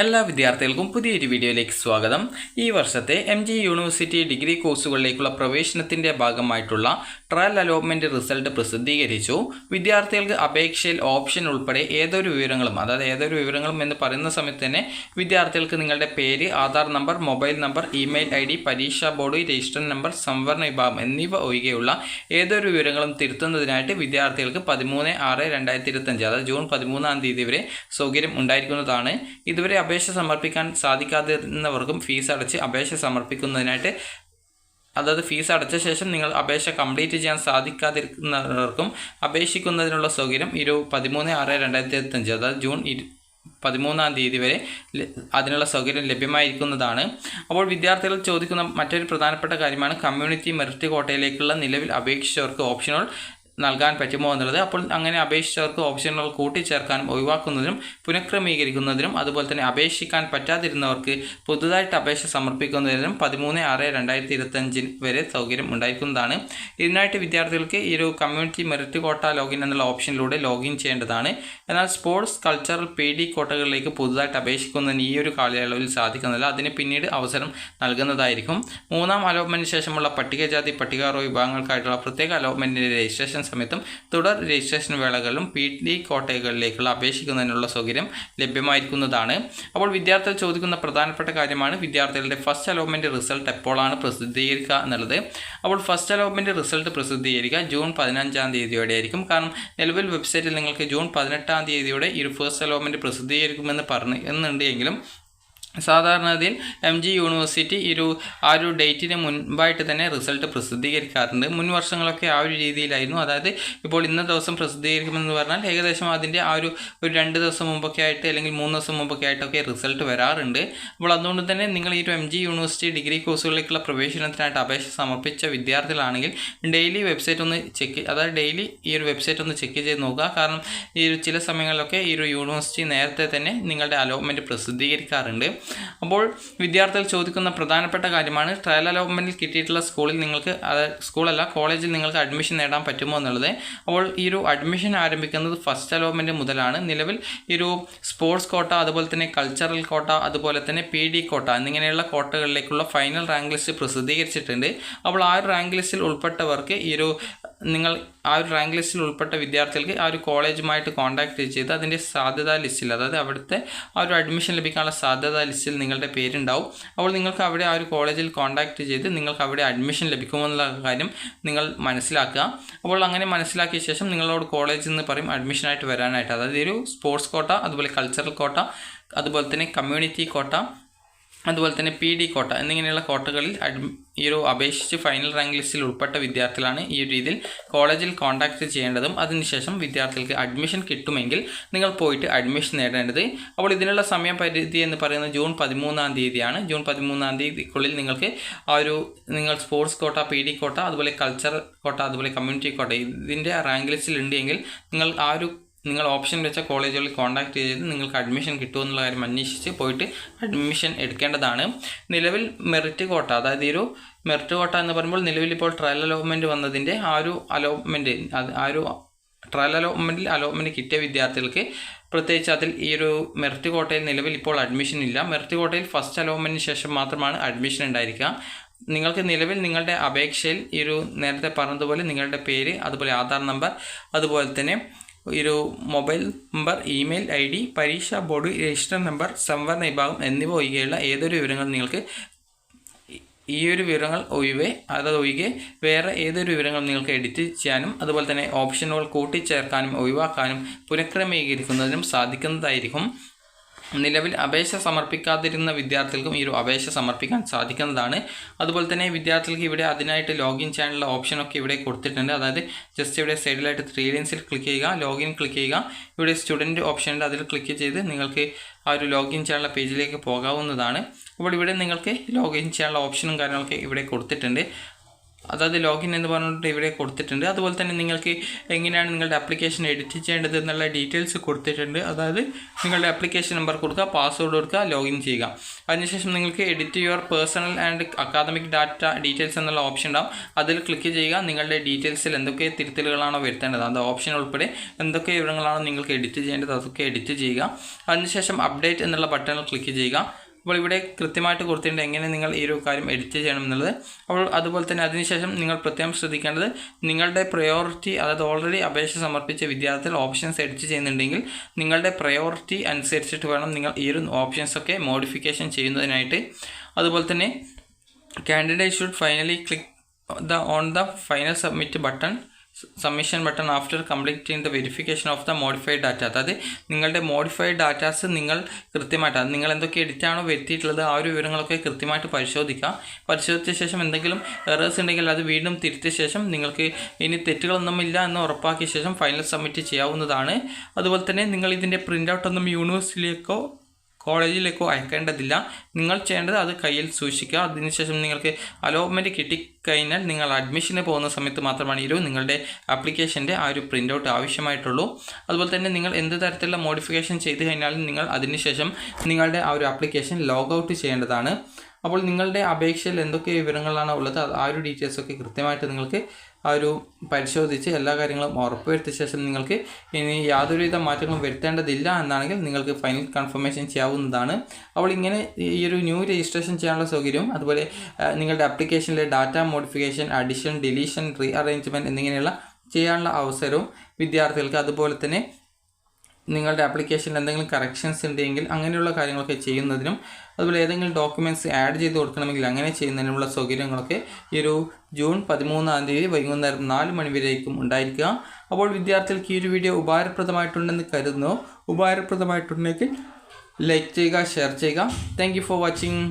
എല്ലാ വിദ്യാർത്ഥികൾക്കും പുതിയൊരു വീഡിയോയിലേക്ക് സ്വാഗതം. ഈ വർഷത്തെ MG യൂണിവേഴ്സിറ്റി ഡിഗ്രി കോഴ്സുകളിലേക്കുള്ള പ്രവേശനത്തിൻ്റെ ഭാഗമായിട്ടുള്ള ട്രയൽ അലോട്ട്മെൻറ്റ് റിസൾട്ട് പ്രസിദ്ധീകരിച്ചു. വിദ്യാർത്ഥികൾക്ക് അപേക്ഷയിൽ ഓപ്ഷൻ ഉൾപ്പെടെ ഏതൊരു വിവരങ്ങളും എന്ന് പറയുന്ന സമയത്ത് തന്നെ വിദ്യാർത്ഥികൾക്ക് നിങ്ങളുടെ പേര്, Aadhaar number, mobile number, email ID, പരീക്ഷാ ബോർഡ്, രജിസ്റ്റർ നമ്പർ, സംവരണ വിഭാഗം എന്നിവ ഒഴികെയുള്ള ഏതൊരു വിവരങ്ങളും തിരുത്തുന്നതിനായിട്ട് വിദ്യാർത്ഥികൾക്ക് 13/6/2025 അതായത് ജൂൺ 13-ാം തീയതി വരെ സൗകര്യം ഉണ്ടായിരിക്കുന്നതാണ്. ഇതുവരെ അപേക്ഷ സമർപ്പിക്കാൻ സാധിക്കാതിരുന്നവർക്കും ഫീസ് അടച്ച് അപേക്ഷ സമർപ്പിക്കുന്നതിനായിട്ട്, അതായത് ഫീസ് അടച്ച ശേഷം നിങ്ങൾ അപേക്ഷ കംപ്ലീറ്റ് ചെയ്യാൻ സാധിക്കാതിരിക്കുന്നവർക്കും അപേക്ഷിക്കുന്നതിനുള്ള സൗകര്യം 13/6/2025 അതായത് ജൂൺ 13-ാം തീയതി വരെ അതിനുള്ള സൗകര്യം ലഭ്യമായിരിക്കുന്നതാണ്. അപ്പോൾ വിദ്യാർത്ഥികൾ ചോദിക്കുന്ന മറ്റൊരു പ്രധാനപ്പെട്ട കാര്യമാണ് കമ്മ്യൂണിറ്റി മെറിറ്റ് കോട്ടയിലേക്കുള്ള നിലവിൽ അപേക്ഷിച്ചവർക്ക് ഓപ്ഷനുകൾ നൽകാൻ പറ്റുമോ എന്നുള്ളത്. അപ്പോൾ അങ്ങനെ അപേക്ഷിച്ചവർക്ക് ഓപ്ഷനുകൾ കൂട്ടിച്ചേർക്കാനും ഒഴിവാക്കുന്നതിനും പുനഃക്രമീകരിക്കുന്നതിനും അതുപോലെ തന്നെ അപേക്ഷിക്കാൻ പറ്റാതിരുന്നവർക്ക് പുതുതായിട്ട് അപേക്ഷ സമർപ്പിക്കുന്നതിനും 13/6/2025 വരെ സൗകര്യം ഉണ്ടായിരിക്കുന്നതാണ്. ഇതിനായിട്ട് വിദ്യാർത്ഥികൾക്ക് ഈ ഒരു കമ്മ്യൂണിറ്റി മെറിറ്റ് കോട്ട ലോഗിൻ എന്നുള്ള ഓപ്ഷനിലൂടെ ലോഗിൻ ചെയ്യേണ്ടതാണ്. എന്നാൽ സ്പോർട്സ്, കൾച്ചറൽ, PD കോട്ടകളിലേക്ക് പുതുതായിട്ട് അപേക്ഷിക്കുന്നതിന് ഈ ഒരു കാലയളവിൽ സാധിക്കുന്നില്ല. അതിന് പിന്നീട് അവസരം നൽകുന്നതായിരിക്കും. 3-ാം അലോട്ട്മെൻറ്റിന് ശേഷമുള്ള പട്ടികജാതി, പട്ടികവർഗ വിഭാഗങ്ങൾക്കായിട്ടുള്ള പ്രത്യേക അലോട്ട്മെൻറ്റിൻ്റെ രജിസ്ട്രേഷൻ സമയത്തും തുടർ രജിസ്ട്രേഷൻ വേളകളിലും PD കോട്ടകളിലേക്കുള്ള അപേക്ഷിക്കുന്നതിനുള്ള സൗകര്യം ലഭ്യമായിരിക്കുന്നതാണ്. അപ്പോൾ വിദ്യാർത്ഥികൾ ചോദിക്കുന്ന പ്രധാനപ്പെട്ട കാര്യമാണ് വിദ്യാർത്ഥികളുടെ ഫസ്റ്റ് അലോട്ട്മെൻറ്റ് റിസൾട്ട് എപ്പോഴാണ് പ്രസിദ്ധീകരിക്കുക എന്നുള്ളത്. അപ്പോൾ ഫസ്റ്റ് അലോട്ട്മെൻറ്റ് റിസൾട്ട് പ്രസിദ്ധീകരിക്കുക ജൂൺ 15-ാം തീയതിയോടെ ആയിരിക്കും. കാരണം നിലവിൽ വെബ്സൈറ്റിൽ നിങ്ങൾക്ക് ജൂൺ 18-ാം തീയതിയോടെ ഈ ഒരു ഫസ്റ്റ് അലോട്ട്മെൻറ്റ് പ്രസിദ്ധീകരിക്കുമെന്ന് പറഞ്ഞെങ്കിലും സാധാരണഗതിയിൽ MG യൂണിവേഴ്സിറ്റി ആ ഒരു ഡേറ്റിന് മുൻപായിട്ട് തന്നെ റിസൾട്ട് പ്രസിദ്ധീകരിക്കാറുണ്ട്. മുൻ വർഷങ്ങളൊക്കെ ആ ഒരു രീതിയിലായിരുന്നു. അതായത് ഇപ്പോൾ ഇന്ന ദിവസം പ്രസിദ്ധീകരിക്കുമെന്ന് പറഞ്ഞാൽ ഏകദേശം അതിൻ്റെ ഒരു 2 ദിവസം മുമ്പൊക്കെ ആയിട്ട് അല്ലെങ്കിൽ 3 ദിവസം മുമ്പൊക്കെ ആയിട്ടൊക്കെ റിസൾട്ട് വരാറുണ്ട്. അപ്പോൾ അതുകൊണ്ട് തന്നെ നിങ്ങൾ ഈ ഒരു MG യൂണിവേഴ്സിറ്റി ഡിഗ്രി കോഴ്സുകളിലേക്കുള്ള പ്രവേശനത്തിനായിട്ട് അപേക്ഷ സമർപ്പിച്ച വിദ്യാർത്ഥികളാണെങ്കിൽ ഡെയിലി വെബ്സൈറ്റ് ഒന്ന് ഡെയിലി ഈ ഒരു വെബ്സൈറ്റ് ഒന്ന് ചെക്ക് ചെയ്ത് നോക്കുക. കാരണം ഈ ഒരു ചില സമയങ്ങളിലൊക്കെ ഈ ഒരു യൂണിവേഴ്സിറ്റി നേരത്തെ തന്നെ നിങ്ങളുടെ അലോട്ട്മെൻറ്റ് പ്രസിദ്ധീകരിക്കാറുണ്ട്. അപ്പോൾ വിദ്യാർത്ഥികൾ ചോദിക്കുന്ന പ്രധാനപ്പെട്ട കാര്യമാണ് ട്രയൽ അലോട്ട്മെൻറ്റിൽ കിട്ടിയിട്ടുള്ള കോളേജിൽ നിങ്ങൾക്ക് അഡ്മിഷൻ നേടാൻ പറ്റുമോ എന്നുള്ളത്. അപ്പോൾ ഈ ഒരു അഡ്മിഷൻ ആരംഭിക്കുന്നത് ഫസ്റ്റ് അലോട്ട്മെൻറ്റ് മുതലാണ്. നിലവിൽ ഈ ഒരു സ്പോർട്സ് കോട്ട, അതുപോലെ തന്നെ കൾച്ചറൽ കോട്ട, അതുപോലെ തന്നെ PD കോട്ട എന്നിങ്ങനെയുള്ള കോട്ടകളിലേക്കുള്ള ഫൈനൽ റാങ്ക് ലിസ്റ്റ് പ്രസിദ്ധീകരിച്ചിട്ടുണ്ട്. അപ്പോൾ ആ ഒരു റാങ്ക് ലിസ്റ്റിൽ ഉൾപ്പെട്ടവർക്ക് റാങ്ക് ലിസ്റ്റിൽ ഉൾപ്പെട്ട വിദ്യാർത്ഥികൾക്ക് ആ ഒരു കോളേജുമായിട്ട് കോൺടാക്ട് ചെയ്ത് അതിൻ്റെ സാധ്യതാ ലിസ്റ്റിൽ, അതായത് അവിടുത്തെ ആ ഒരു അഡ്മിഷൻ ലഭിക്കാനുള്ള സാധ്യതാ ലിസ്റ്റിൽ നിങ്ങളുടെ പേരുണ്ടാവും. അപ്പോൾ നിങ്ങൾക്ക് അവിടെ ആ ഒരു കോളേജിൽ കോൺടാക്ട് ചെയ്ത് നിങ്ങൾക്ക് അവിടെ അഡ്മിഷൻ ലഭിക്കുമെന്നുള്ള കാര്യം നിങ്ങൾ മനസ്സിലാക്കുക. അപ്പോൾ അങ്ങനെ മനസ്സിലാക്കിയ ശേഷം നിങ്ങളോട് കോളേജിൽ നിന്ന് പറയും അഡ്മിഷനായിട്ട് വരാനായിട്ട്. അതായത് ഒരു സ്പോർട്സ് കോട്ട, അതുപോലെ കൾച്ചറൽ കോട്ട, അതുപോലെ തന്നെ കമ്മ്യൂണിറ്റി കോട്ട, അതുപോലെ തന്നെ PD കോട്ട എന്നിങ്ങനെയുള്ള കോട്ടകളിൽ അപേക്ഷിച്ച് ഫൈനൽ റാങ്ക് ലിസ്റ്റിൽ ഉൾപ്പെട്ട വിദ്യാർത്ഥികളാണ് ഈ രീതിയിൽ കോളേജിൽ കോൺടാക്ട് ചെയ്യേണ്ടതും. അതിനുശേഷം വിദ്യാർത്ഥികൾക്ക് അഡ്മിഷൻ കിട്ടുമെങ്കിൽ നിങ്ങൾ പോയിട്ട് അഡ്മിഷൻ നേടേണ്ടത്. അപ്പോൾ ഇതിനുള്ള സമയപരിധി എന്ന് പറയുന്നത് ജൂൺ 13-ാം തീയതിയാണ്. ജൂൺ 13-ാം തീയതിക്കുള്ളിൽ നിങ്ങൾക്ക് നിങ്ങൾ സ്പോർട്സ് കോട്ട, PD കോട്ട, അതുപോലെ കൾച്ചറൽ കോട്ട, അതുപോലെ കമ്മ്യൂണിറ്റി കോട്ട ഇതിൻ്റെ റാങ്ക് ലിസ്റ്റിൽ ഉണ്ടെങ്കിൽ നിങ്ങൾ ഓപ്ഷൻ വെച്ച കോളേജുകളിൽ കോൺടാക്ട് ചെയ്ത് നിങ്ങൾക്ക് അഡ്മിഷൻ കിട്ടുമെന്നുള്ള കാര്യം അന്വേഷിച്ച് പോയിട്ട് അഡ്മിഷൻ എടുക്കേണ്ടതാണ്. നിലവിൽ മെറിറ്റ് കോട്ട, അതായത് മെറിറ്റ് കോട്ട എന്ന് പറയുമ്പോൾ നിലവിൽ ഇപ്പോൾ ട്രയൽ അലോട്ട്മെൻറ്റ് വന്നതിൻ്റെ ട്രയൽ അലോട്ട്മെൻറ്റ് കിട്ടിയ വിദ്യാർത്ഥികൾക്ക് പ്രത്യേകിച്ച് അതിൽ ഈ ഒരു മെറിറ്റ് കോട്ടയിൽ നിലവിൽ ഇപ്പോൾ അഡ്മിഷൻ ഇല്ല. മെറിറ്റ് കോട്ടയിൽ ഫസ്റ്റ് അലോട്ട്മെൻറ്റിന് ശേഷം മാത്രമാണ് അഡ്മിഷൻ ഉണ്ടായിരിക്കുക. നിങ്ങൾക്ക് നിലവിൽ നിങ്ങളുടെ അപേക്ഷയിൽ നേരത്തെ പറഞ്ഞതുപോലെ നിങ്ങളുടെ പേര്, അതുപോലെ ആധാർ നമ്പർ, അതുപോലെ തന്നെ മൊബൈൽ നമ്പർ, ഇമെയിൽ ID, പരീക്ഷാ ബോർഡ്, രജിസ്റ്റർ നമ്പർ, സംവരണ വിഭാഗം എന്നിവ ഒഴികെയുള്ള ഏതൊരു വിവരങ്ങൾ നിങ്ങൾക്ക് ഒഴികെ വേറെ ഏതൊരു വിവരങ്ങൾ നിങ്ങൾക്ക് എഡിറ്റ് ചെയ്യാനും അതുപോലെ തന്നെ ഓപ്ഷനുകൾ കൂട്ടിച്ചേർക്കാനും ഒഴിവാക്കാനും പുനഃക്രമീകരിക്കുന്നതിനും സാധിക്കുന്നതായിരിക്കും. നിലവിൽ അപേക്ഷ സമർപ്പിക്കാതിരുന്ന വിദ്യാർത്ഥികൾക്കും അപേക്ഷ സമർപ്പിക്കാൻ സാധിക്കുന്നതാണ്. അതുപോലെ തന്നെ വിദ്യാർത്ഥികൾക്ക് ഇവിടെ അതിനായിട്ട് ലോഗിൻ ചെയ്യാനുള്ള ഓപ്ഷനൊക്കെ ഇവിടെ കൊടുത്തിട്ടുണ്ട്. അതായത് ജസ്റ്റ് ഇവിടെ സൈഡിലായിട്ട് 3 ലൈൻസിൽ ക്ലിക്ക് ചെയ്യുക, ലോഗിൻ ക്ലിക്ക് ചെയ്യുക. ഇവിടെ സ്റ്റുഡൻറ്റ് ഓപ്ഷൻ ഉണ്ട്, അതിൽ ക്ലിക്ക് ചെയ്ത് നിങ്ങൾക്ക് ആ ഒരു ലോഗിൻ ചെയ്യാനുള്ള പേജിലേക്ക് പോകാവുന്നതാണ്. അപ്പോൾ ഇവിടെ നിങ്ങൾക്ക് ലോഗിൻ ചെയ്യാനുള്ള ഓപ്ഷനും കാര്യങ്ങളൊക്കെ ഇവിടെ കൊടുത്തിട്ടുണ്ട്. അതായത് ലോഗിൻ എന്ന് പറഞ്ഞിട്ട് ഇവിടെ കൊടുത്തിട്ടുണ്ട്. അതുപോലെ തന്നെ നിങ്ങൾക്ക് എങ്ങനെയാണ് നിങ്ങളുടെ ആപ്ലിക്കേഷൻ എഡിറ്റ് ചെയ്യേണ്ടത് എന്നുള്ള ഡീറ്റെയിൽസ് കൊടുത്തിട്ടുണ്ട്. അതായത് നിങ്ങളുടെ ആപ്ലിക്കേഷൻ നമ്പർ കൊടുക്കുക, പാസ്വേഡ് കൊടുക്കുക, ലോഗിൻ ചെയ്യുക. അതിനുശേഷം നിങ്ങൾക്ക് edit your personal and academic data details എന്നുള്ള ഓപ്ഷൻ ഉണ്ടാവും. അതിൽ ക്ലിക്ക് ചെയ്യുക. നിങ്ങളുടെ ഡീറ്റെയിൽസിൽ എന്തൊക്കെ തിരുത്തലുകളാണോ വരുത്തേണ്ടത്, അത് ഓപ്ഷൻ ഉൾപ്പെടെ എന്തൊക്കെ വിവരങ്ങളാണോ നിങ്ങൾക്ക് എഡിറ്റ് ചെയ്യേണ്ടത് അതൊക്കെ എഡിറ്റ് ചെയ്യുക. അതിനുശേഷം അപ്ഡേറ്റ് എന്നുള്ള ബട്ടണിൽ ക്ലിക്ക് ചെയ്യുക. അപ്പോൾ ഇവിടെ കൃത്യമായിട്ട് കൊടുത്തിട്ടുണ്ട് എങ്ങനെ നിങ്ങൾ ഈ ഒരു കാര്യം എഡിറ്റ് ചെയ്യണം എന്നുള്ളത്. അപ്പോൾ അതുപോലെ തന്നെ അതിനുശേഷം നിങ്ങൾ പ്രത്യേകം ശ്രദ്ധിക്കേണ്ടത് നിങ്ങളുടെ പ്രയോറിറ്റി, അതായത് ഓൾറെഡി അപേക്ഷ സമർപ്പിച്ച വിദ്യാർത്ഥികൾ ഓപ്ഷൻസ് എഡിറ്റ് ചെയ്യുന്നുണ്ടെങ്കിൽ നിങ്ങളുടെ പ്രയോറിറ്റി അനുസരിച്ചിട്ട് വേണം നിങ്ങൾ ഈ ഒരു ഓപ്ഷൻസൊക്കെ മോഡിഫിക്കേഷൻ ചെയ്യുന്നതിനായിട്ട്. അതുപോലെ തന്നെ candidate should finally click on the final submission button after completing the verification of the modified data. അതായത് നിങ്ങളുടെ മോഡിഫൈഡ് ഡാറ്റാസ് നിങ്ങൾ കൃത്യമായിട്ട്, അത് നിങ്ങൾ എന്തൊക്കെ എഡിറ്റാണോ വരുത്തിയിട്ടുള്ളത് ആ ഒരു വിവരങ്ങളൊക്കെ കൃത്യമായിട്ട് പരിശോധിക്കുക. പരിശോധിച്ച ശേഷം എന്തെങ്കിലും എറേഴ്സ് ഉണ്ടെങ്കിൽ അത് വീണ്ടും തിരുത്തിയ ശേഷം നിങ്ങൾക്ക് ഇനി തെറ്റുകളൊന്നുമില്ല എന്ന് ഉറപ്പാക്കിയ ശേഷം ഫൈനൽ സബ്മിറ്റ് ചെയ്യാവുന്നതാണ്. അതുപോലെ തന്നെ നിങ്ങൾ ഇതിൻ്റെ പ്രിൻ്റ് ഔട്ടൊന്നും യൂണിവേഴ്സിറ്റിയിലേക്കോ കോളേജിലേക്കോ അയക്കേണ്ടതില്ല. നിങ്ങൾ ചെയ്യേണ്ടത് അത് കയ്യിൽ സൂക്ഷിക്കുക. അതിനുശേഷം നിങ്ങൾക്ക് അലോട്ട്മെൻറ്റ് കിട്ടിക്കഴിഞ്ഞാൽ നിങ്ങൾ അഡ്മിഷന് പോകുന്ന സമയത്ത് മാത്രമാണ് നിങ്ങളുടെ ആപ്ലിക്കേഷൻ്റെ ആ ഒരു പ്രിൻ്റ് ഔട്ട് ആവശ്യമായിട്ടുള്ളൂ. അതുപോലെ തന്നെ നിങ്ങൾ എന്ത് തരത്തിലുള്ള മോഡിഫിക്കേഷൻ ചെയ്ത് കഴിഞ്ഞാലും നിങ്ങൾ അതിനുശേഷം നിങ്ങളുടെ ആ ഒരു ആപ്ലിക്കേഷൻ ലോഗ് ഔട്ട് ചെയ്യേണ്ടതാണ്. അപ്പോൾ നിങ്ങളുടെ അപേക്ഷയിൽ എന്തൊക്കെ വിവരങ്ങളാണ് ഉള്ളത് ആ ഒരു ഡീറ്റെയിൽസൊക്കെ കൃത്യമായിട്ട് നിങ്ങൾക്ക് ആ ഒരു പരിശോധിച്ച് എല്ലാ കാര്യങ്ങളും ഉറപ്പുവരുത്തിയ ശേഷം നിങ്ങൾക്ക് ഇനി യാതൊരുവിധ മാറ്റങ്ങളും വരുത്തേണ്ടതില്ല എന്നാണെങ്കിൽ നിങ്ങൾക്ക് ഫൈനൽ കൺഫർമേഷൻ ചെയ്യാവുന്നതാണ്. അപ്പോൾ ഇങ്ങനെ ഈ ഒരു ന്യൂ രജിസ്ട്രേഷൻ ചെയ്യാനുള്ള സൗകര്യവും അതുപോലെ നിങ്ങളുടെ ആപ്ലിക്കേഷനിലെ data modification, addition, deletion, rearrangement എന്നിങ്ങനെയുള്ള ചെയ്യാനുള്ള അവസരവും വിദ്യാർത്ഥികൾക്ക്, അതുപോലെ തന്നെ നിങ്ങളുടെ ആപ്ലിക്കേഷനിൽ എന്തെങ്കിലും കറക്ഷൻസ് ഉണ്ടെങ്കിൽ അങ്ങനെയുള്ള കാര്യങ്ങളൊക്കെ ചെയ്യുന്നതിനും, അതുപോലെ ഏതെങ്കിലും ഡോക്യുമെൻറ്റ്സ് ആഡ് ചെയ്ത് കൊടുക്കണമെങ്കിൽ അങ്ങനെ ചെയ്യുന്നതിനുള്ള സൗകര്യങ്ങളൊക്കെ ഈ ഒരു ജൂൺ 13-ാം തീയതി വൈകുന്നേരം 4 മണി വരേക്കും ഉണ്ടായിരിക്കുക. അപ്പോൾ വിദ്യാർത്ഥികൾക്ക് ഈ ഒരു വീഡിയോ ഉപകാരപ്രദമായിട്ടുണ്ടെന്ന് കരുതുന്നു. ഉപകാരപ്രദമായിട്ടുണ്ടെങ്കിൽ ലൈക്ക് ചെയ്യുക, ഷെയർ ചെയ്യുക. Thank you for watching.